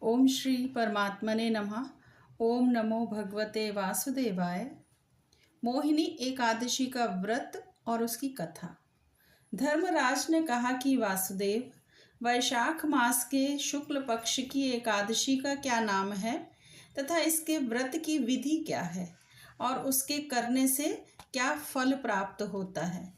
ओम श्री परमात्मने नमः। ओम नमो भगवते वासुदेवाय। मोहिनी एकादशी का व्रत और उसकी कथा। धर्मराज ने कहा कि वासुदेव, वैशाख मास के शुक्ल पक्ष की एकादशी का क्या नाम है तथा इसके व्रत की विधि क्या है और उसके करने से क्या फल प्राप्त होता है।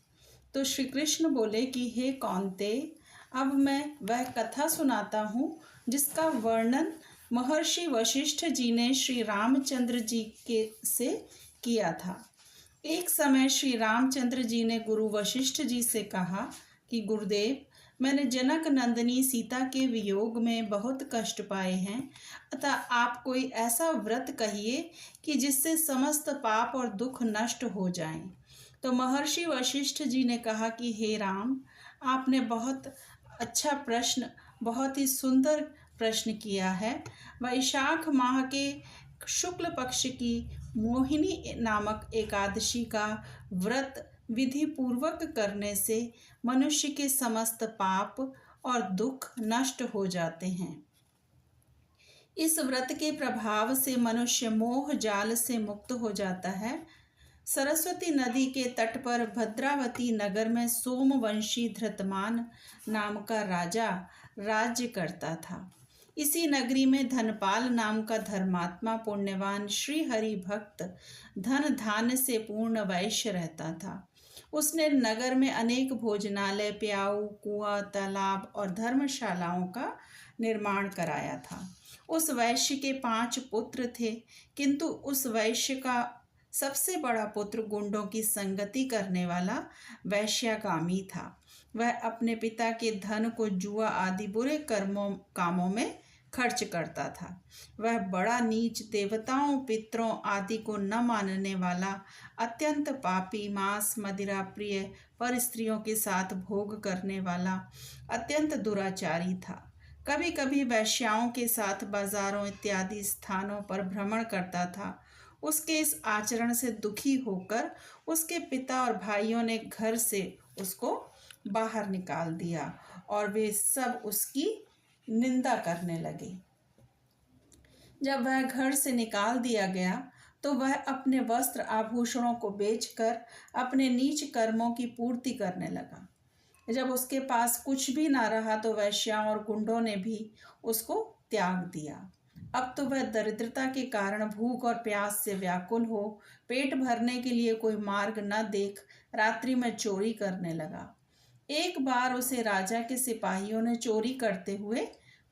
तो श्री कृष्ण बोले कि हे कौन्तेय, अब मैं वह कथा सुनाता हूँ जिसका वर्णन महर्षि वशिष्ठ जी ने श्री रामचंद्र जी के से किया था। एक समय श्री रामचंद्र जी ने गुरु वशिष्ठ जी से कहा कि गुरुदेव, मैंने जनक नंदिनी सीता के वियोग में बहुत कष्ट पाए हैं, अतः आप कोई ऐसा व्रत कहिए कि जिससे समस्त पाप और दुख नष्ट हो जाएं। तो महर्षि वशिष्ठ जी ने कहा कि हे राम, आपने बहुत अच्छा प्रश्न, बहुत ही सुंदर प्रश्न किया है। वैशाख माह के शुक्ल पक्ष की मोहिनी नामक एकादशी का व्रत विधि पूर्वक करने से मनुष्य के समस्त पाप और दुख नष्ट हो जाते हैं। इस व्रत के प्रभाव से मनुष्य मोह जाल से मुक्त हो जाता है। सरस्वती नदी के तट पर भद्रावती नगर में सोमवंशी धृतमान नाम का राजा राज्य करता था। इसी नगरी में धनपाल नाम का धर्मात्मा पुण्यवान श्री हरि भक्त धन धान्य से पूर्ण वैश्य रहता था। उसने नगर में अनेक भोजनालय, प्याऊ, कुआं, तालाब और धर्मशालाओं का निर्माण कराया था। उस वैश्य के 5 पुत्र थे, किंतु उस वैश्य का सबसे बड़ा पुत्र गुंडों की संगति करने वाला वैश्यागामी था। वह अपने पिता के धन को जुआ आदि बुरे कामों में खर्च करता था। वह बड़ा नीच, देवताओं, पितरों आदि को न मानने वाला, अत्यंत पापी, मांस मदिरा प्रिय, पर स्त्रियों के साथ भोग करने वाला अत्यंत दुराचारी था। कभी कभी वैश्याओं के साथ बाजारों इत्यादि स्थानों पर भ्रमण करता था। उसके इस आचरण से दुखी होकर उसके पिता और भाइयों ने घर से उसको बाहर निकाल दिया और वे सब उसकी निंदा करने लगे। जब वह घर से निकाल दिया गया तो वह अपने वस्त्र आभूषणों को बेचकर अपने नीच कर्मों की पूर्ति करने लगा। जब उसके पास कुछ भी ना रहा तो वैश्याओं और गुंडों ने भी उसको त्याग दिया। अब तो वह दरिद्रता के कारण भूख और प्यास से व्याकुल हो पेट भरने के लिए कोई मार्ग न देख रात्रि में चोरी करने लगा। एक बार उसे राजा के सिपाहियों ने चोरी करते हुए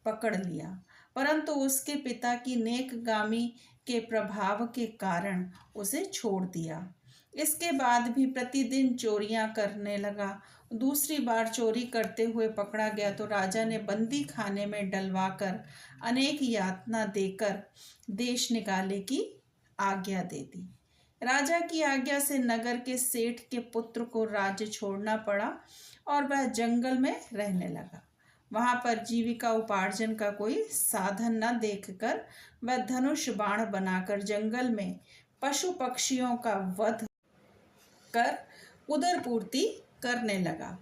पकड़ लिया, परंतु उसके पिता की नेकगामी के प्रभाव के कारण उसे छोड़ दिया। इसके बाद भी प्रतिदिन चोरियां करने लगा। दूसरी बार चोरी करते हुए पकड़ा गया तो राजा ने बंदी खाने में डलवाकर अनेक यातना देकर देश निकाले की आज्ञा दे दी। राजा की आज्ञा से नगर के सेठ के पुत्र को राज्य छोड़ना पड़ा और वह जंगल में रहने लगा। वहां पर जीविका उपार्जन का कोई साधन न देखकर वह धनुष बाण बनाकर जंगल में पशु पक्षियों का वध कर उदर पूर्ति करने लगा।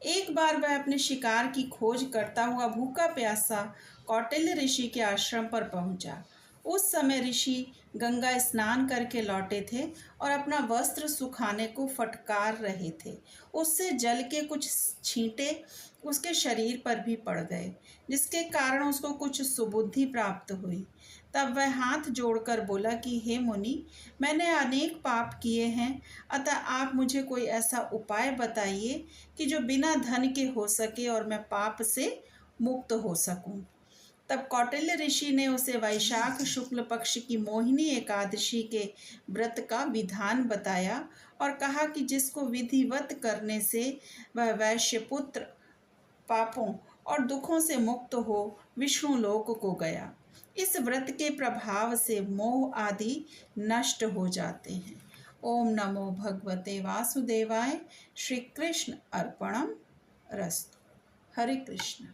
एक बार वह अपने शिकार की खोज करता हुआ भूखा प्यासा कौटिल्य ऋषि के आश्रम पर पहुंचा। उस समय ऋषि गंगा स्नान करके लौटे थे और अपना वस्त्र सुखाने को फटकार रहे थे। उससे जल के कुछ छींटे उसके शरीर पर भी पड़ गए, जिसके कारण उसको कुछ सुबुद्धि प्राप्त हुई। तब वह हाथ जोड़कर बोला कि हे मुनि, मैंने अनेक पाप किए हैं, अतः आप मुझे कोई ऐसा उपाय बताइए कि जो बिना धन के हो सके और मैं पाप से मुक्त हो सकूं। तब कौटिल्य ऋषि ने उसे वैशाख शुक्ल पक्ष की मोहिनी एकादशी के व्रत का विधान बताया और कहा कि जिसको विधिवत करने से वह वैश्य पुत्र पापों और दुखों से मुक्त हो विष्णु लोक को गया। इस व्रत के प्रभाव से मोह आदि नष्ट हो जाते हैं। ओम नमो भगवते वासुदेवाय। श्री कृष्ण अर्पणम रस्तु। हरे कृष्ण।